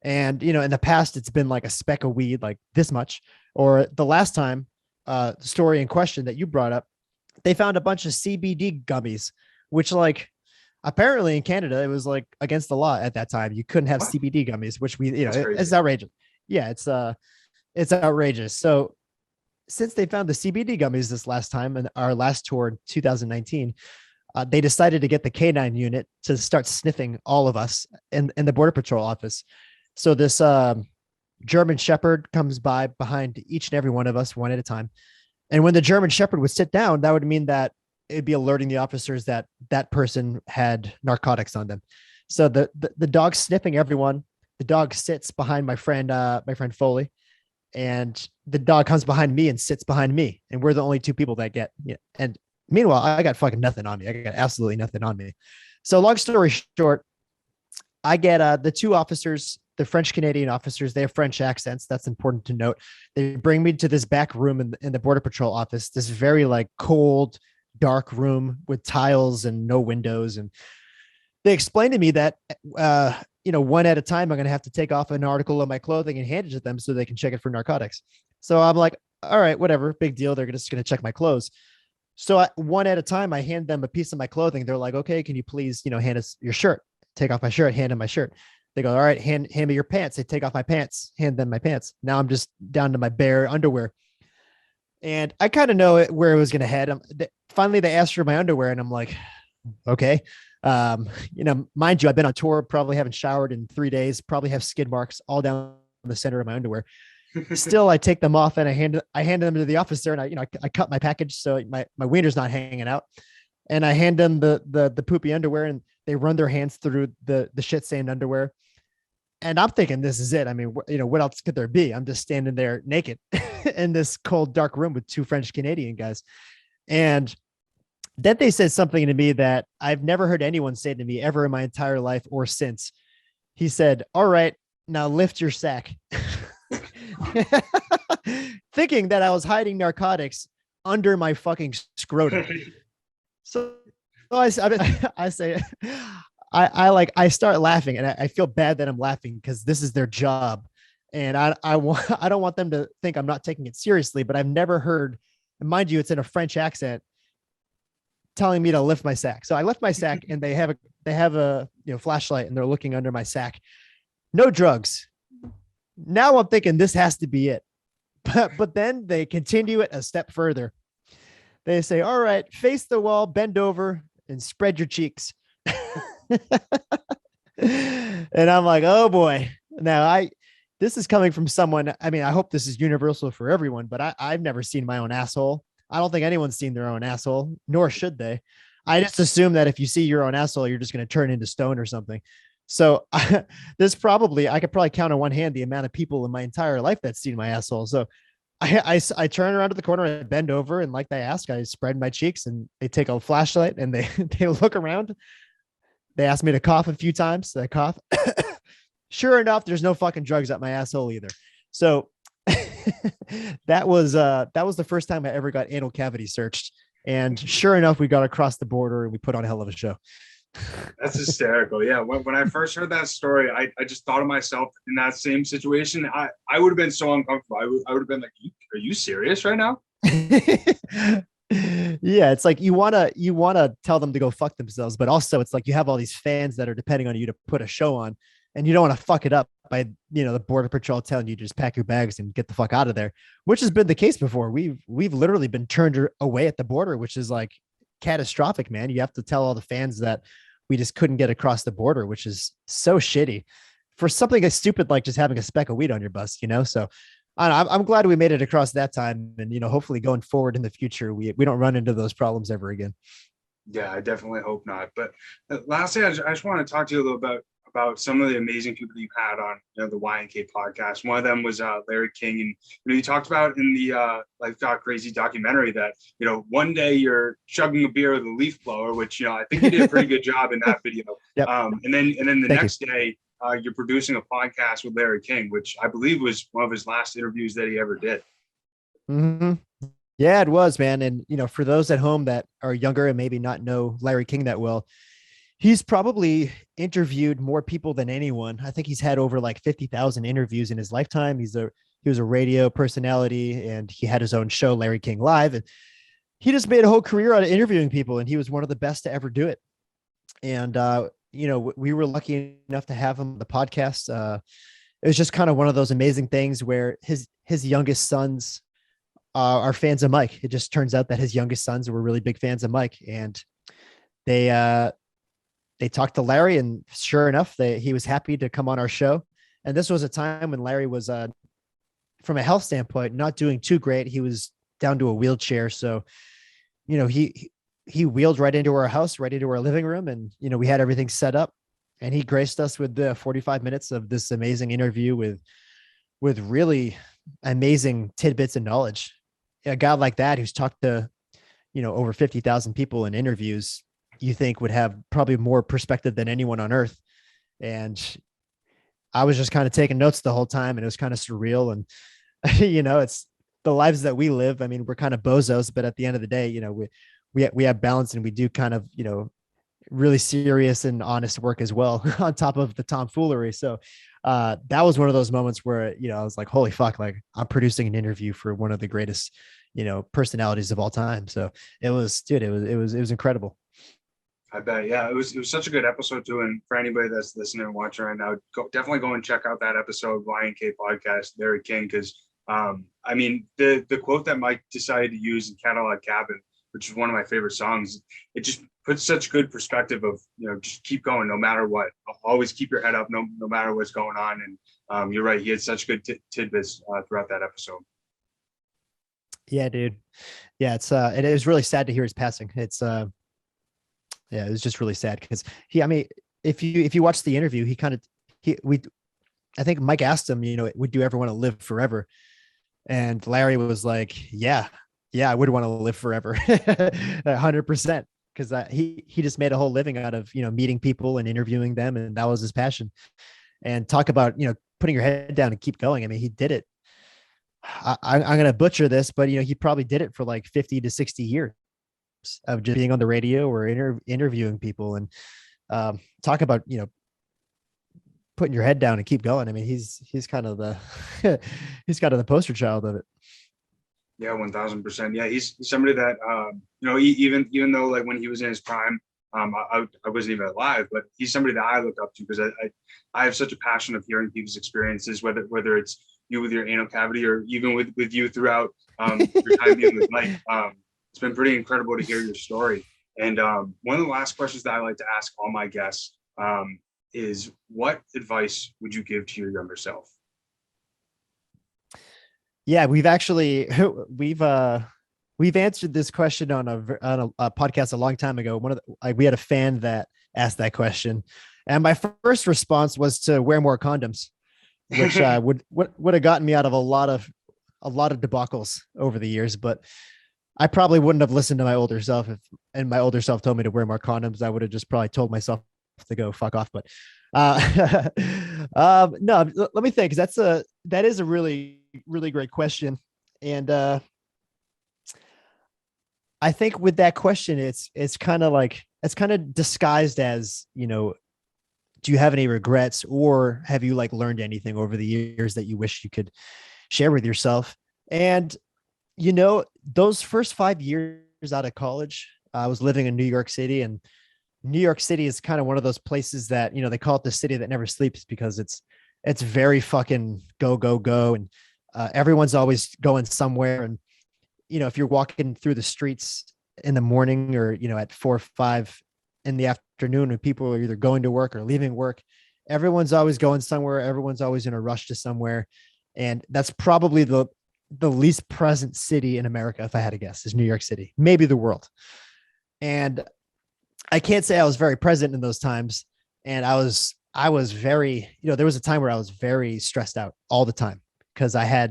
And, in the past, it's been like a speck of weed, like this much. Or the last time, the story in question that you brought up, they found a bunch of CBD gummies, which apparently in Canada, it was against the law at that time. You couldn't have CBD gummies, which it's outrageous. Yeah, it's outrageous. So since they found the CBD gummies this last time in our last tour in 2019, they decided to get the K9 unit to start sniffing all of us in the Border Patrol office. So this German Shepherd comes by behind each and every one of us one at a time. And when the German Shepherd would sit down, that would mean that it'd be alerting the officers that that person had narcotics on them. So the dog's sniffing everyone. The dog sits behind my friend Foley, and the dog comes behind me and sits behind me. And we're the only two people that get, and meanwhile, I got fucking nothing on me. I got absolutely nothing on me. So long story short, I get the two officers, the French Canadian officers, they have French accents. That's important to note. They bring me to this back room in the Border Patrol office, this very cold, dark room with tiles and no windows. And they explained to me that, one at a time, I'm going to have to take off an article of my clothing and hand it to them so they can check it for narcotics. So I'm like, all right, whatever, big deal. They're just going to check my clothes. So one at a time, I hand them a piece of my clothing. They're like, okay, can you please, hand us your shirt? Take off my shirt, hand them my shirt. They go, all right, hand me your pants. They take off my pants, hand them my pants. Now I'm just down to my bare underwear. And I kind of know where it was going to head. Finally, they asked for my underwear, and I'm like, okay. Mind you, I've been on tour, probably haven't showered in 3 days, probably have skid marks all down the center of my underwear. Still, I take them off and I hand them to the officer, and I cut my package so my wiener's not hanging out, and I hand them the poopy underwear, and they run their hands through the shit stained underwear. And I'm thinking, this is it. I mean, what else could there be? I'm just standing there naked in this cold, dark room with two French Canadian guys. And then they said something to me that I've never heard anyone say to me ever in my entire life or since. He said, all right, now lift your sack. Thinking that I was hiding narcotics under my fucking scrotum. So I say, I start laughing, and I feel bad that I'm laughing because this is their job. And I don't want them to think I'm not taking it seriously, but I've never heard, and mind you, it's in a French accent, telling me to lift my sack. So I lift my sack and they have a flashlight and they're looking under my sack. No drugs. Now I'm thinking this has to be it. But then they continue it a step further. They say, all right, face the wall, bend over and spread your cheeks. And I'm like, oh boy. Now this is coming from someone. I mean, I hope this is universal for everyone, but I've never seen my own asshole. I don't think anyone's seen their own asshole, nor should they. I just assume that if you see your own asshole, you're just going to turn into stone or something. So I could probably count on one hand the amount of people in my entire life that's seen my asshole. So I turn around to the corner and bend over. And like they ask, I spread my cheeks and they take a flashlight and they look around. They ask me to cough a few times. So I cough. Sure enough, there's no fucking drugs up my asshole either. So that was the first time I ever got anal cavity searched. And sure enough, we got across the border and we put on a hell of a show.
That's hysterical. Yeah. When I first heard that story, I just thought of myself in that same situation. I would have been so uncomfortable. I would have been like, are you serious right now?
Yeah, it's like you want to tell them to go fuck themselves, but also it's like you have all these fans that are depending on you to put a show on, and you don't want to fuck it up by the Border Patrol telling you to just pack your bags and get the fuck out of there, which has been the case before. We've literally been turned away at the border, which is like catastrophic, man. You have to tell all the fans that we just couldn't get across the border, which is so shitty for something as stupid like just having a speck of weed on your bus, So I'm glad we made it across that time. And, hopefully going forward in the future, we don't run into those problems ever again.
Yeah, I definitely hope not. But lastly, I just want to talk to you a little about some of the amazing people that you've had on the YNK podcast. One of them was Larry King. And you talked about in the Life Got Crazy documentary that, one day you're chugging a beer with a leaf blower, which, I think you did a pretty good job in that video.
Yep.
And then the next day, you're producing a podcast with Larry King, which I believe was one of his last interviews that he ever did.
Mm-hmm. Yeah, it was, man. And, for those at home that are younger and maybe not know Larry King that well, he's probably interviewed more people than anyone. I think he's had over like 50,000 interviews in his lifetime. He was a radio personality and he had his own show, Larry King Live. And he just made a whole career out of interviewing people. And he was one of the best to ever do it. And, we were lucky enough to have him on the podcast. It was just kind of one of those amazing things where his youngest sons are fans of Mike. It just turns out that his youngest sons were really big fans of Mike, and they talked to Larry, and sure enough, he was happy to come on our show. And this was a time when Larry was, from a health standpoint, not doing too great. He was down to a wheelchair. So, he wheeled right into our house, right into our living room. And, we had everything set up, and he graced us with the 45 minutes of this amazing interview with really amazing tidbits of knowledge. A guy like that, who's talked to, over 50,000 people in interviews, you think would have probably more perspective than anyone on earth. And I was just kind of taking notes the whole time, and it was kind of surreal. And, it's the lives that we live. I mean, we're kind of bozos, but at the end of the day, we have balance, and we do kind of, really serious and honest work as well on top of the tomfoolery. So that was one of those moments where, I was like, holy fuck, like I'm producing an interview for one of the greatest, personalities of all time. So it was incredible.
I bet. Yeah, it was such a good episode too. And for anybody that's listening and watching right now, definitely go and check out that episode, YNK Podcast, Larry King. Cause I mean, the quote that Mike decided to use in Cadillac Cabin, which is one of my favorite songs, it just puts such good perspective of, just keep going no matter what. Always keep your head up no matter what's going on. And you're right, he had such good tidbits throughout that episode.
Yeah, dude. Yeah, it was really sad to hear his passing. It's yeah, it was just really sad because if you watch the interview, I think Mike asked him, would you ever want to live forever? And Larry was like, yeah, I would want to live forever. 100%. Cause he just made a whole living out of, meeting people and interviewing them. And that was his passion. And talk about, putting your head down and keep going. I mean, he did it. I'm going to butcher this, but he probably did it for like 50 to 60 years of just being on the radio or interviewing people, and talk about, putting your head down and keep going. I mean, he's kind of the he's kind of the poster child of it.
Yeah, 1000%. Yeah, he's somebody that even though like when he was in his prime, I wasn't even alive, but he's somebody that I look up to because I have such a passion of hearing people's experiences, whether it's you with your anal cavity or even with you throughout your time being with Mike. It's been pretty incredible to hear your story. And one of the last questions that I like to ask all my guests is, what advice would you give to your younger self?
Yeah, we've actually we've answered this question on a podcast a long time ago. We had a fan that asked that question, and my first response was to wear more condoms, which would have gotten me out of a lot of debacles over the years. But I probably wouldn't have listened to my older self and my older self told me to wear more condoms. I would have just probably told myself to go fuck off. But no, let me think, because that is a really, really great question. And I think with that question, it's kind of disguised as, do you have any regrets, or have you like learned anything over the years that you wish you could share with yourself? And, those first 5 years out of college, I was living in New York City, and New York City is kind of one of those places that, they call it the city that never sleeps, because it's very fucking go, go, go. And everyone's always going somewhere. And, if you're walking through the streets in the morning or, at 4 or 5 in the afternoon, when people are either going to work or leaving work, everyone's always going somewhere. Everyone's always in a rush to somewhere. And that's probably the least present city in America, if I had to guess, is New York City, maybe the world. And I can't say I was very present in those times. And I was very, there was a time where I was very stressed out all the time, because I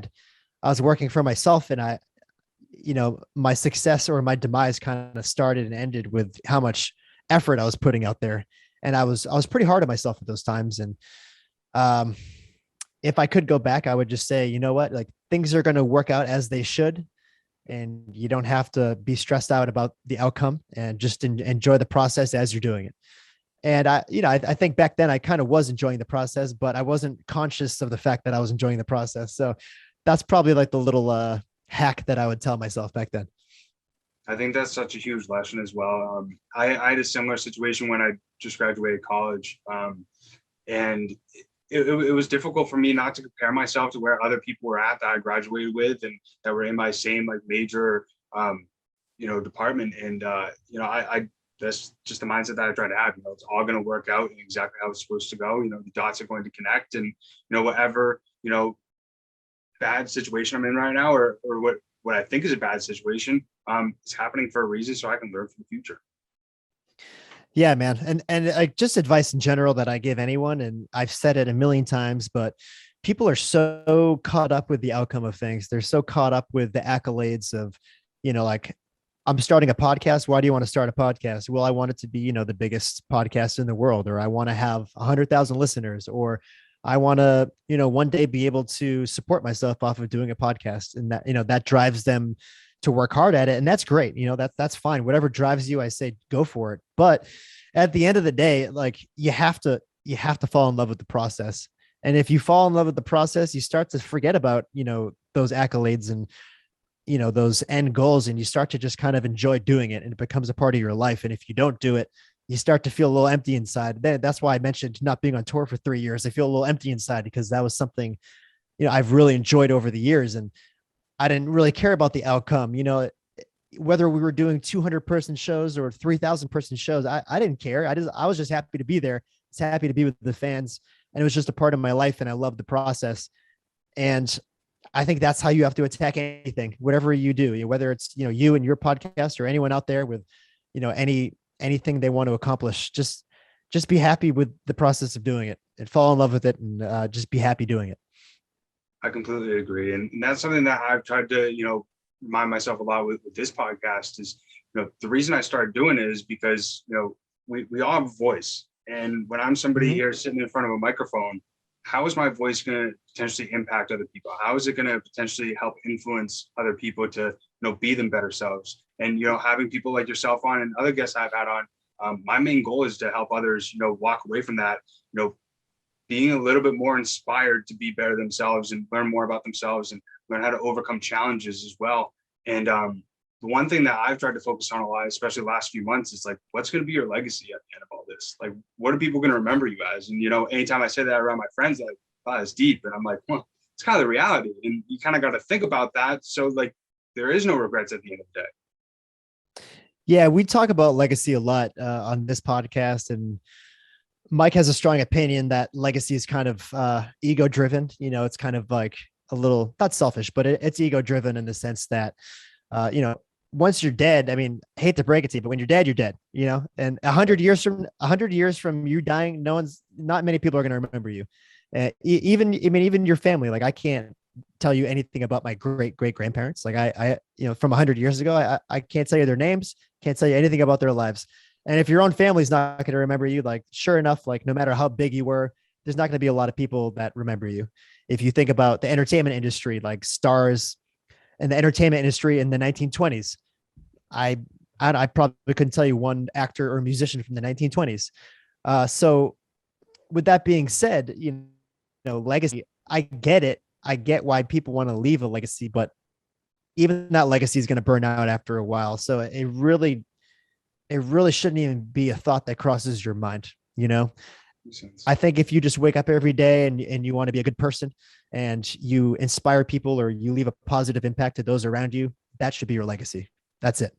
was working for myself, and my success or my demise kind of started and ended with how much effort I was putting out there. And I was pretty hard on myself at those times. And if I could go back, I would just say, you know what, like, things are going to work out as they should. And you don't have to be stressed out about the outcome, and just enjoy the process as you're doing it. And I think back then I kind of was enjoying the process, but I wasn't conscious of the fact that I was enjoying the process. So that's probably like the little hack that I would tell myself back then.
I think that's such a huge lesson as well. I had a similar situation when I just graduated college, and it was difficult for me not to compare myself to where other people were at that I graduated with and that were in my same like major, department. And, I that's just the mindset that I try to have. It's all going to work out exactly how it's supposed to go. The dots are going to connect, and, whatever, bad situation I'm in right now, or what I think is a bad situation, it's happening for a reason, so I can learn for the future.
Yeah, man. And like, just advice in general that I give anyone, and I've said it a million times, but people are so caught up with the outcome of things. They're so caught up with the accolades of, like, I'm starting a podcast. Why do you want to start a podcast? Well, I want it to be, the biggest podcast in the world, or I want to have 100,000 listeners, or I want to, one day be able to support myself off of doing a podcast. And that, that drives them to work hard at it. And that's great. That's fine. Whatever drives you, I say, go for it. But at the end of the day, like, you have to fall in love with the process. And if you fall in love with the process, you start to forget about, those accolades and, those end goals, and you start to just kind of enjoy doing it, and it becomes a part of your life. And if you don't do it, you start to feel a little empty inside. That's why I mentioned not being on tour for 3 years. I feel a little empty inside, because that was something, I've really enjoyed over the years. And I didn't really care about the outcome, whether we were doing 200-person shows or 3,000-person shows. I didn't care. I was just happy to be there. I was happy to be with the fans, and it was just a part of my life, and I loved the process. And I think that's how you have to attack anything, whatever you do, whether it's, you and your podcast, or anyone out there with, anything they want to accomplish. Just be happy with the process of doing it, and fall in love with it, and just be happy doing it.
I completely agree. And that's something that I've tried to, remind myself a lot with this podcast is, the reason I started doing it is because, we all have a voice. And when I'm somebody here sitting in front of a microphone, how is my voice going to potentially impact other people? How is it going to potentially help influence other people to, be them better selves? And, having people like yourself on, and other guests I've had on, my main goal is to help others, walk away from that, being a little bit more inspired to be better themselves and learn more about themselves and learn how to overcome challenges as well. And the one thing that I've tried to focus on a lot, especially the last few months, is like, what's going to be your legacy at the end of all this? Like, what are people going to remember you as? And, anytime I say that around my friends, like, oh, it's deep. And I'm like, well, it's kind of the reality. And you kind of got to think about that. So like, there is no regrets at the end of the day.
Yeah, we talk about legacy a lot on this podcast, and Mike has a strong opinion that legacy is kind of ego driven. It's kind of like a little, not selfish, but it's ego driven in the sense that, once you're dead, I mean, I hate to break it to you, but when you're dead, you're dead, and 100 years from you dying, not many people are going to remember you. Even your family. Like, I can't tell you anything about my great grandparents. Like I from 100 years ago, I can't tell you their names, can't tell you anything about their lives. And if your own family's not going to remember you, like, sure enough, like, no matter how big you were, there's not going to be a lot of people that remember you. If you think about the entertainment industry, like stars in the entertainment industry in the 1920s, I probably couldn't tell you one actor or musician from the 1920s. So with that being said, legacy, I get it. I get why people want to leave a legacy, but even that legacy is going to burn out after a while. So it really shouldn't even be a thought that crosses your mind. I think if you just wake up every day and you want to be a good person and you inspire people or you leave a positive impact to those around you, that should be your legacy. That's it.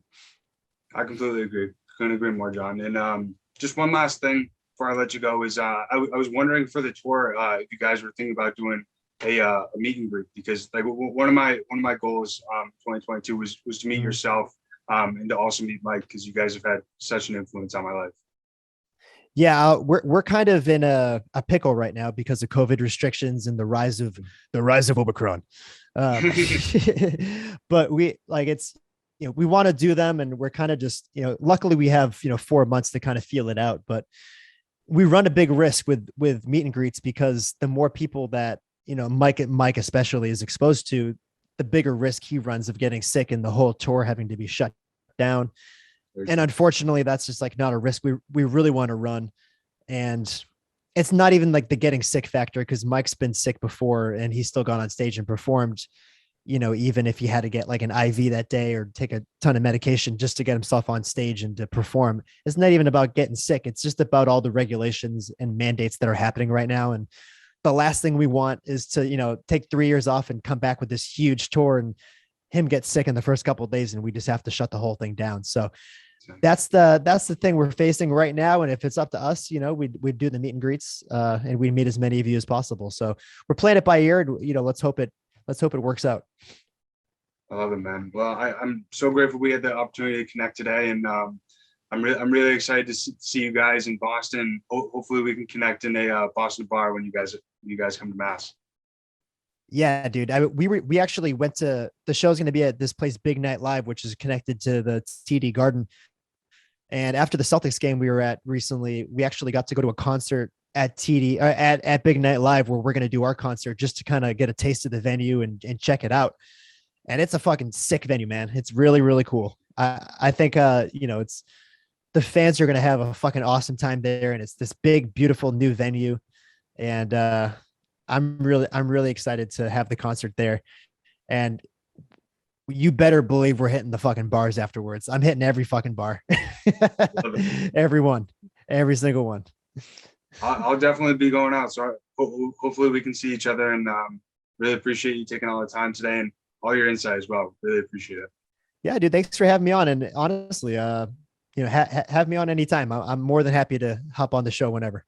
I completely agree. Couldn't agree more, John. And just one last thing before I let you go is I was wondering for the tour if you guys were thinking about doing a meet and greet, because like one of my goals 2022 was to meet yourself and to also meet Mike, because you guys have had such an influence on my life.
Yeah, we're kind of in a pickle right now because of COVID restrictions and the rise of Omicron. But we we want to do them, and we're kind of just luckily we have 4 months to kind of feel it out. But we run a big risk with meet and greets, because the more people that Mike especially is exposed to, the bigger risk he runs of getting sick and the whole tour having to be shut down. And unfortunately, that's just like not a risk we really want to run. And it's not even like the getting sick factor, because Mike's been sick before and he's still gone on stage and performed, even if he had to get like an IV that day or take a ton of medication just to get himself on stage and to perform. It's not even about getting sick. It's just about all the regulations and mandates that are happening right now. And the last thing we want is to, take 3 years off and come back with this huge tour and him get sick in the first couple of days and we just have to shut the whole thing down. So that's the thing we're facing right now. And if it's up to us, we'd do the meet and greets and we meet as many of you as possible. So we're playing it by ear. Let's hope it works out.
I love it, man. Well, I'm so grateful we had the opportunity to connect today, and I'm really excited to see you guys in Boston. Hopefully we can connect in a Boston bar when you guys come to Mass. Yeah,
dude. We actually went to, the show's going to be at this place, Big Night Live, which is connected to the TD Garden. And after the Celtics game we were at recently, we actually got to go to a concert at TD at Big Night Live, where we're going to do our concert just to kind of get a taste of the venue and check it out. And it's a fucking sick venue, man. It's really, really cool. I think, it's, the fans are going to have a fucking awesome time there. And it's this big, beautiful new venue. And I'm really excited to have the concert there. And you better believe we're hitting the fucking bars afterwards. I'm hitting every fucking bar. Every single one.
I'll definitely be going out. So hopefully we can see each other, and really appreciate you taking all the time today and all your insight as well. Really appreciate it.
Yeah, dude. Thanks for having me on. And honestly, have me on anytime. I'm more than happy to hop on the show whenever.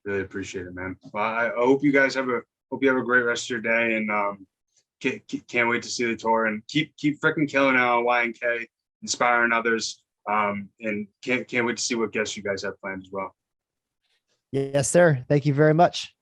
Really appreciate it, man. Well, I hope you guys have a great rest of your day, and can't wait to see the tour, and keep freaking killing it on YNK, inspiring others, and can't wait to see what guests you guys have planned as well.
Yes, sir. Thank you very much.